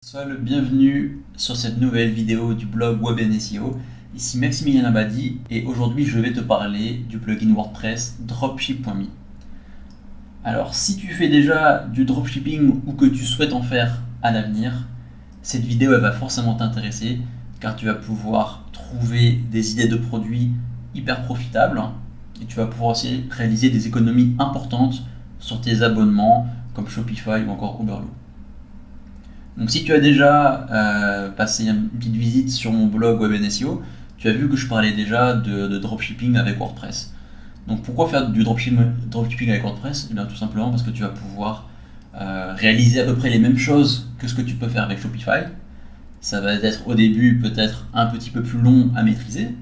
Sois le bienvenu sur cette nouvelle vidéo du blog Web SEO. Ici Maximilien Abadi et aujourd'hui je vais te parler du plugin WordPress Dropship.me. Alors si tu fais déjà du dropshipping ou que tu souhaites en faire à l'avenir, cette vidéo elle va forcément t'intéresser car tu vas pouvoir trouver des idées de produits hyper profitables et tu vas pouvoir aussi réaliser des économies importantes sur tes abonnements comme Shopify ou encore Uberloo. Donc si tu as déjà passé une petite visite sur mon blog Web SEO, tu as vu que je parlais déjà de dropshipping avec WordPress. Donc pourquoi faire du dropshipping avec WordPress? Eh bien, tout simplement parce que tu vas pouvoir réaliser à peu près les mêmes choses que ce que tu peux faire avec Shopify. Ça va être au début peut-être un petit peu plus long à maîtriser,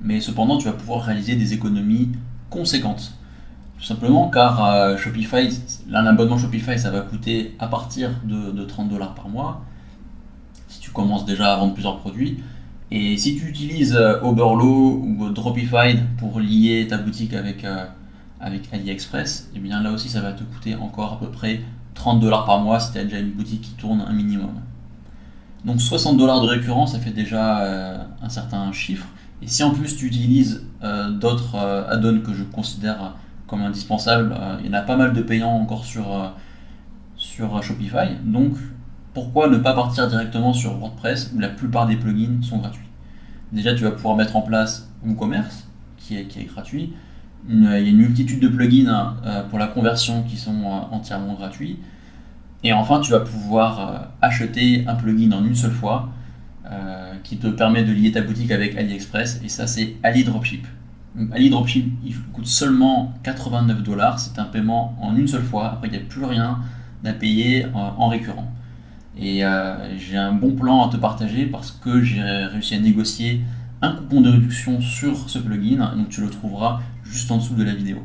mais cependant tu vas pouvoir réaliser des économies conséquentes. Tout simplement car Shopify, un abonnement Shopify, ça va coûter à partir de 30 $ par mois si tu commences déjà à vendre plusieurs produits. Et si tu utilises Oberlo ou Dropify pour lier ta boutique avec AliExpress, et bien là aussi ça va te coûter encore à peu près 30 $ par mois si tu as déjà une boutique qui tourne un minimum. Donc 60 $ de récurrent, ça fait déjà un certain chiffre. Et si en plus tu utilises d'autres add-ons que je considère comme indispensable, il y en a pas mal de payants encore sur Shopify, donc pourquoi ne pas partir directement sur WordPress où la plupart des plugins sont gratuits. Déjà tu vas pouvoir mettre en place WooCommerce qui est gratuit, il y a une multitude de plugins pour la conversion qui sont entièrement gratuits, et enfin tu vas pouvoir acheter un plugin en une seule fois qui te permet de lier ta boutique avec AliExpress, et ça c'est AliDropship. AliDropship, il coûte seulement 89 $, c'est un paiement en une seule fois, après il n'y a plus rien à payer en récurrent. Et j'ai un bon plan à te partager parce que j'ai réussi à négocier un coupon de réduction sur ce plugin, donc tu le trouveras juste en dessous de la vidéo.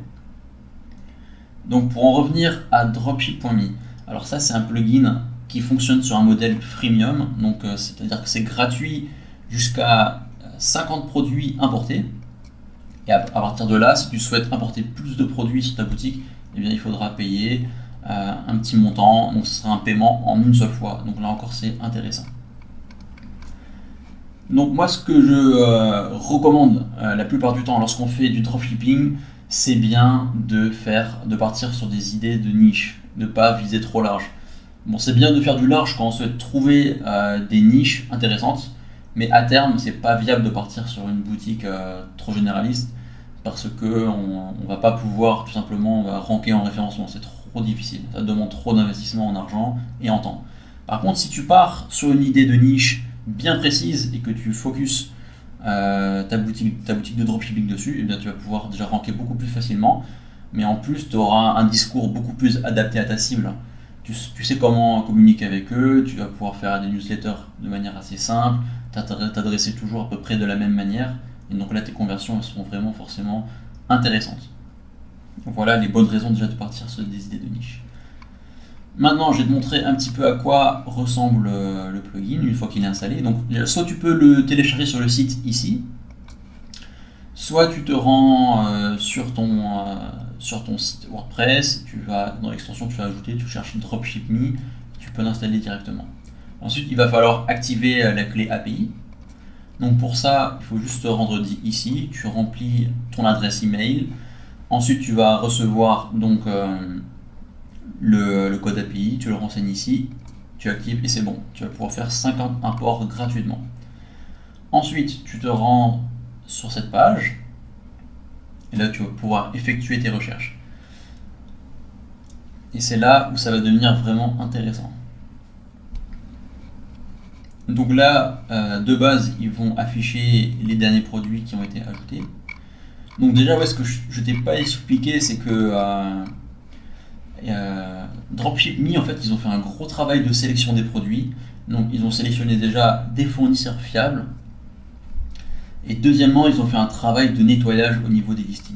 Donc pour en revenir à Dropship.me, alors ça c'est un plugin qui fonctionne sur un modèle freemium, donc c'est-à-dire que c'est gratuit jusqu'à 50 produits importés. Et à partir de là, si tu souhaites importer plus de produits sur ta boutique, eh bien, il faudra payer un petit montant, donc ce sera un paiement en une seule fois. Donc là encore, c'est intéressant. Donc moi, ce que je recommande la plupart du temps lorsqu'on fait du dropshipping, c'est bien de partir sur des idées de niche, de ne pas viser trop large. Bon, c'est bien de faire du large quand on souhaite trouver des niches intéressantes, mais à terme, c'est pas viable de partir sur une boutique trop généraliste parce que on va pas pouvoir tout simplement ranker en référencement, c'est trop difficile, ça demande trop d'investissement en argent et en temps. Par contre, si tu pars sur une idée de niche bien précise et que tu focuses ta boutique de dropshipping dessus, et bien tu vas pouvoir déjà ranker beaucoup plus facilement, mais en plus tu auras un discours beaucoup plus adapté à ta cible. Tu sais comment communiquer avec eux, tu vas pouvoir faire des newsletters de manière assez simple, t'adresser toujours à peu près de la même manière, et donc là tes conversions elles seront vraiment forcément intéressantes. Donc voilà les bonnes raisons déjà de partir sur des idées de niche. Maintenant je vais te montrer un petit peu à quoi ressemble le plugin une fois qu'il est installé. Donc soit tu peux le télécharger sur le site ici, soit tu te rends sur ton site WordPress, tu vas dans l'extension, tu vas ajouter, tu cherches Dropship.me, tu peux l'installer directement. Ensuite, il va falloir activer la clé API. Donc pour ça, il faut juste te rendre ici, tu remplis ton adresse email. Ensuite, tu vas recevoir donc le code API, tu le renseignes ici, tu actives et c'est bon. Tu vas pouvoir faire 50 imports gratuitement. Ensuite, tu te rends sur cette page et là tu vas pouvoir effectuer tes recherches. Et c'est là où ça va devenir vraiment intéressant. Donc là, de base, ils vont afficher les derniers produits qui ont été ajoutés. Donc déjà, ce que je t'ai pas expliqué, c'est que Dropship.me, en fait, ils ont fait un gros travail de sélection des produits. Donc ils ont sélectionné déjà des fournisseurs fiables. Et deuxièmement, ils ont fait un travail de nettoyage au niveau des listings.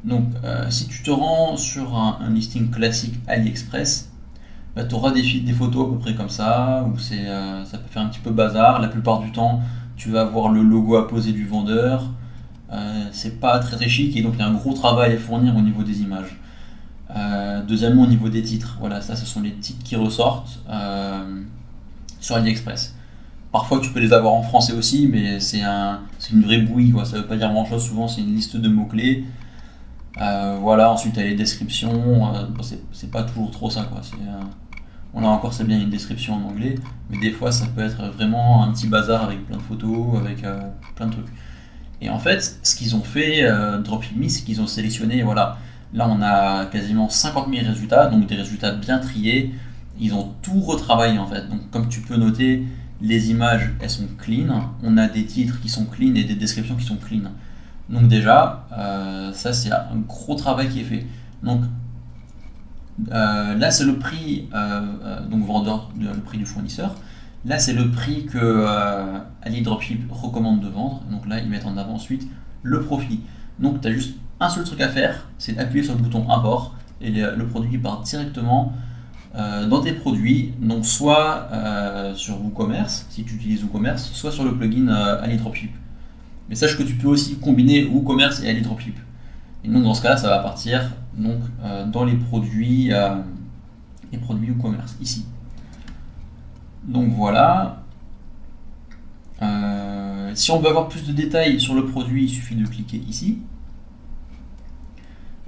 Donc si tu te rends sur un listing classique AliExpress, tu auras des photos à peu près comme ça, où ça peut faire un petit peu bazar. La plupart du temps, tu vas avoir le logo apposé du vendeur. C'est pas très chic et donc il y a un gros travail à fournir au niveau des images. Deuxièmement, au niveau des titres, voilà, ça ce sont les titres qui ressortent. sur AliExpress. Parfois tu peux les avoir en français aussi, mais c'est une vraie bouillie, quoi. Ça veut pas dire grand chose, souvent c'est une liste de mots-clés. Voilà, ensuite il y a les descriptions, bon, c'est pas toujours trop ça, quoi. On a encore, c'est bien une description en anglais, mais des fois ça peut être vraiment un petit bazar avec plein de photos, avec plein de trucs. Et en fait, ce qu'ils ont fait, Dropship.me, c'est qu'ils ont sélectionné, voilà, là on a quasiment 50 000 résultats, donc des résultats bien triés. Ils ont tout retravaillé en fait. Donc comme tu peux noter, les images elles sont clean, on a des titres qui sont clean et des descriptions qui sont clean. Donc déjà, ça c'est un gros travail qui est fait. Donc là c'est le prix, donc vendeur, le prix du fournisseur. Là c'est le prix que AliDropship recommande de vendre. Donc là ils mettent en avant ensuite le profit. Donc tu as juste un seul truc à faire, c'est d'appuyer sur le bouton import et le produit part directement dans tes produits, donc soit sur WooCommerce si tu utilises WooCommerce, soit sur le plugin AliDropship. Mais sache que tu peux aussi combiner WooCommerce et AliDropship. Et donc dans ce cas-là, ça va partir donc, dans les produits WooCommerce ici. Donc voilà. Si on veut avoir plus de détails sur le produit, il suffit de cliquer ici.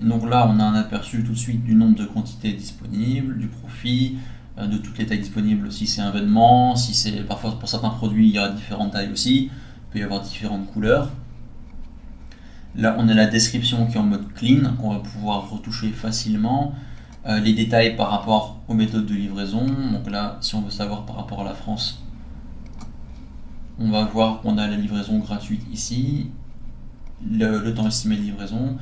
Et donc là, on a un aperçu tout de suite du nombre de quantités disponibles, du profit, de toutes les tailles disponibles. Si c'est un vêtement, si c'est parfois pour certains produits, il y aura différentes tailles aussi. Il peut y avoir différentes couleurs. Là, on a la description qui est en mode clean, qu'on va pouvoir retoucher facilement. Les détails par rapport aux méthodes de livraison. Donc là, si on veut savoir par rapport à la France, on va voir qu'on a la livraison gratuite ici, le temps estimé de livraison.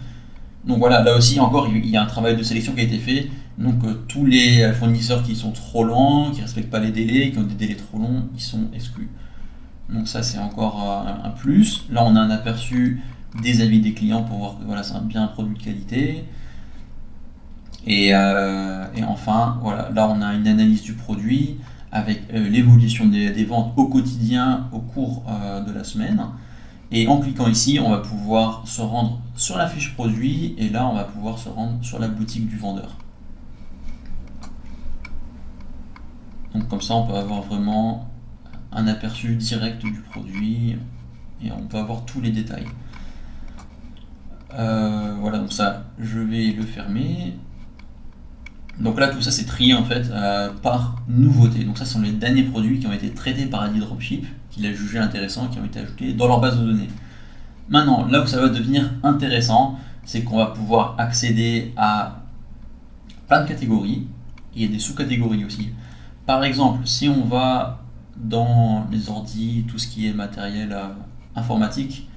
Donc voilà, là aussi encore, il y a un travail de sélection qui a été fait. Donc tous les fournisseurs qui sont trop lents, qui ne respectent pas les délais, qui ont des délais trop longs, ils sont exclus. Donc ça c'est encore un plus. Là on a un aperçu des avis des clients pour voir que voilà, c'est bien un produit de qualité. Et enfin, voilà, là on a une analyse du produit avec l'évolution des ventes au quotidien au cours de la semaine. Et en cliquant ici, on va pouvoir se rendre sur la fiche produit et là on va pouvoir se rendre sur la boutique du vendeur. Donc comme ça on peut avoir vraiment un aperçu direct du produit et on peut avoir tous les détails. Voilà, donc ça je vais le fermer. Donc là tout ça c'est trié en fait par nouveauté. Donc ça ce sont les derniers produits qui ont été traités par AliDropship, qu'il a jugé intéressant, qui ont été ajoutés dans leur base de données. Maintenant, là où ça va devenir intéressant, c'est qu'on va pouvoir accéder à plein de catégories. Il y a des sous-catégories aussi. Par exemple, si on va dans les ordi, tout ce qui est matériel informatique,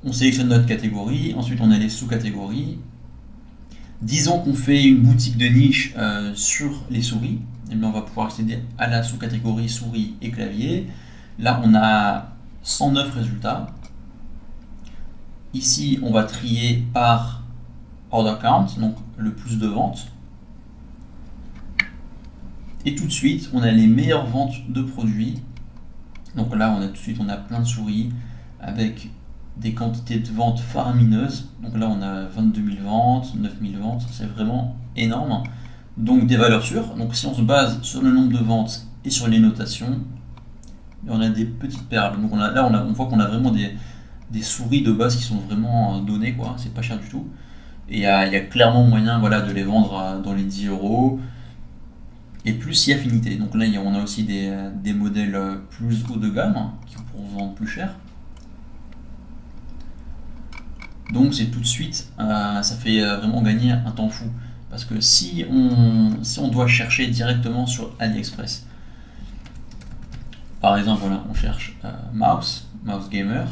on sélectionne notre catégorie, ensuite on a les sous-catégories. Disons qu'on fait une boutique de niche sur les souris, et bien on va pouvoir accéder à la sous-catégorie souris et clavier. Là on a 109 résultats. Ici on va trier par order count, donc le plus de ventes. Et tout de suite on a les meilleures ventes de produits. Donc là tout de suite on a plein de souris avec des quantités de ventes faramineuses. Donc là on a 22 000 ventes, 9 000 ventes, c'est vraiment énorme. Donc des valeurs sûres. Donc si on se base sur le nombre de ventes et sur les notations, on a des petites perles. Donc on voit qu'on a vraiment des souris de base qui sont vraiment données, quoi. C'est pas cher du tout. Et il y a clairement moyen, voilà, de les vendre dans les 10 €. Et plus si affinité. Donc là on a aussi des modèles plus haut de gamme qui pourront se vendre plus cher. Donc c'est tout de suite, ça fait vraiment gagner un temps fou. Parce que si on doit chercher directement sur AliExpress, par exemple, voilà, on cherche mouse gamer.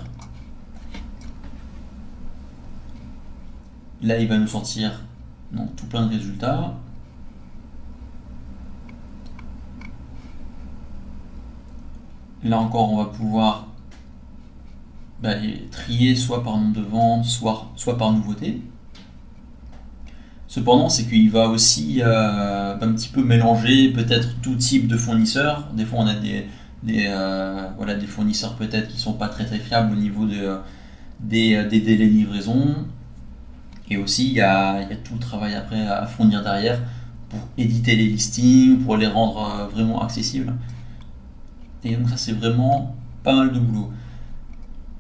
Là il va nous sortir tout plein de résultats. Là encore on va pouvoir trier soit par nombre de ventes, soit par nouveauté. Cependant, c'est qu'il va aussi un petit peu mélanger peut-être tout type de fournisseurs. Des fois, on a des fournisseurs peut-être qui sont pas très fiables au niveau des délais de livraison. Et aussi, il y a tout le travail après à fournir derrière pour éditer les listings, pour les rendre vraiment accessibles. Et donc ça c'est vraiment pas mal de boulot.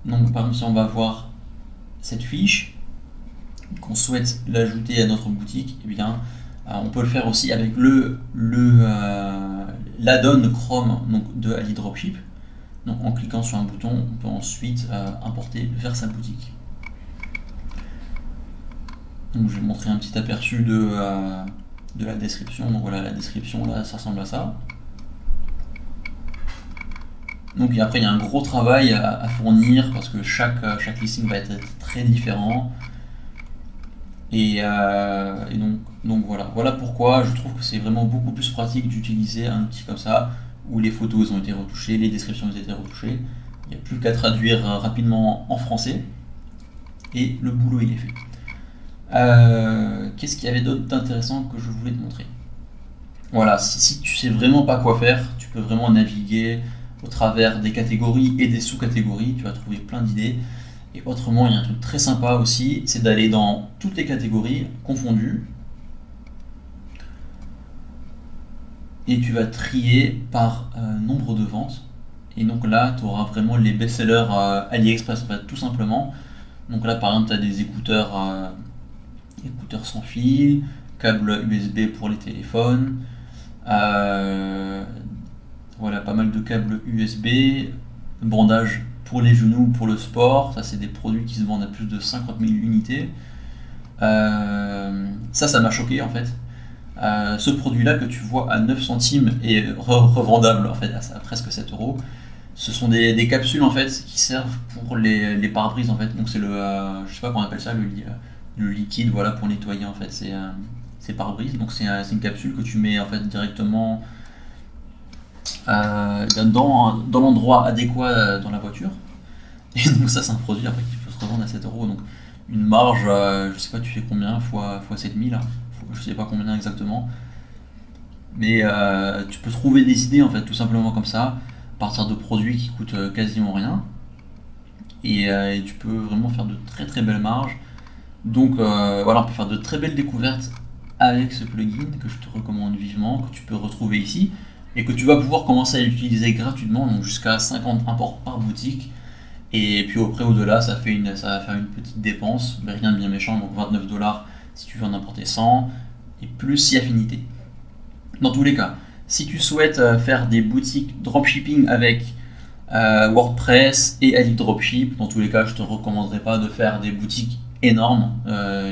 Donc par exemple si on va voir cette fiche, qu'on souhaite l'ajouter à notre boutique, eh bien on peut le faire aussi avec l'add-on Chrome donc, de Ali Dropship. Donc en cliquant sur un bouton, on peut ensuite importer vers sa boutique. Donc je vais montrer un petit aperçu de la description. Donc voilà, la description là, ça ressemble à ça. Donc après il y a un gros travail à fournir parce que chaque listing va être très différent. Et donc voilà pourquoi je trouve que c'est vraiment beaucoup plus pratique d'utiliser un outil comme ça où les photos ont été retouchées, les descriptions ont été retouchées. Il n'y a plus qu'à traduire rapidement en français et le boulot il est fait. Qu'est-ce qu'il y avait d'autre d'intéressant que je voulais te montrer? Voilà, si tu sais vraiment pas quoi faire, tu peux vraiment naviguer au travers des catégories et des sous-catégories, tu vas trouver plein d'idées. Et autrement, il y a un truc très sympa aussi, c'est d'aller dans toutes les catégories confondues et tu vas trier par nombre de ventes. Et donc là, tu auras vraiment les best-sellers AliExpress, en fait, tout simplement. Donc là, par exemple, tu as des écouteurs sans fil, câble USB pour les téléphones, voilà, pas mal de câbles USB, bandage pour les genoux, pour le sport. Ça, c'est des produits qui se vendent à plus de 50 000 unités. Ça m'a choqué en fait. Ce produit-là que tu vois à 9 centimes est revendable en fait à presque 7 euros. Ce sont des capsules en fait qui servent pour les pare-brises en fait. Donc c'est je sais pas comment on appelle ça, le liquide voilà pour nettoyer en fait ces pare-brises. Donc c'est une capsule que tu mets en fait directement dans l'endroit adéquat dans la voiture. Et donc ça c'est un produit après qui peut se revendre à 7 euros. Donc une marge, je sais pas tu fais combien fois 7000 là. Je sais pas combien exactement. Mais tu peux trouver des idées en fait tout simplement comme ça, à partir de produits qui coûtent quasiment rien. Et tu peux vraiment faire de très très belles marges. Donc voilà, on peut faire de très belles découvertes avec ce plugin que je te recommande vivement, que tu peux retrouver ici et que tu vas pouvoir commencer à l'utiliser gratuitement, donc jusqu'à 50 imports par boutique. Et puis après au-delà, ça va faire une petite dépense, mais rien de bien méchant, donc 29 $ si tu veux en importer 100 et plus si affinité. Dans tous les cas, si tu souhaites faire des boutiques dropshipping avec WordPress et Ali Dropship, dans tous les cas, je te recommanderais pas de faire des boutiques énormes.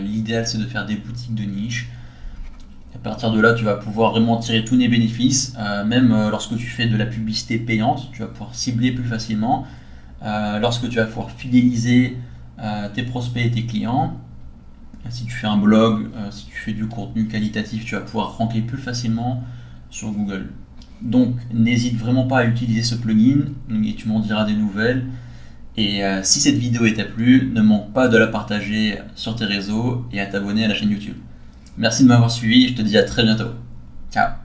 L'idéal, c'est de faire des boutiques de niche. À partir de là, tu vas pouvoir vraiment tirer tous les bénéfices. Même lorsque tu fais de la publicité payante, tu vas pouvoir cibler plus facilement. Lorsque tu vas pouvoir fidéliser tes prospects et tes clients. Si tu fais un blog, si tu fais du contenu qualitatif, tu vas pouvoir ranker plus facilement sur Google. Donc n'hésite vraiment pas à utiliser ce plugin et tu m'en diras des nouvelles. Et si cette vidéo t'a plu, ne manque pas de la partager sur tes réseaux et à t'abonner à la chaîne YouTube. Merci de m'avoir suivi, je te dis à très bientôt. Ciao.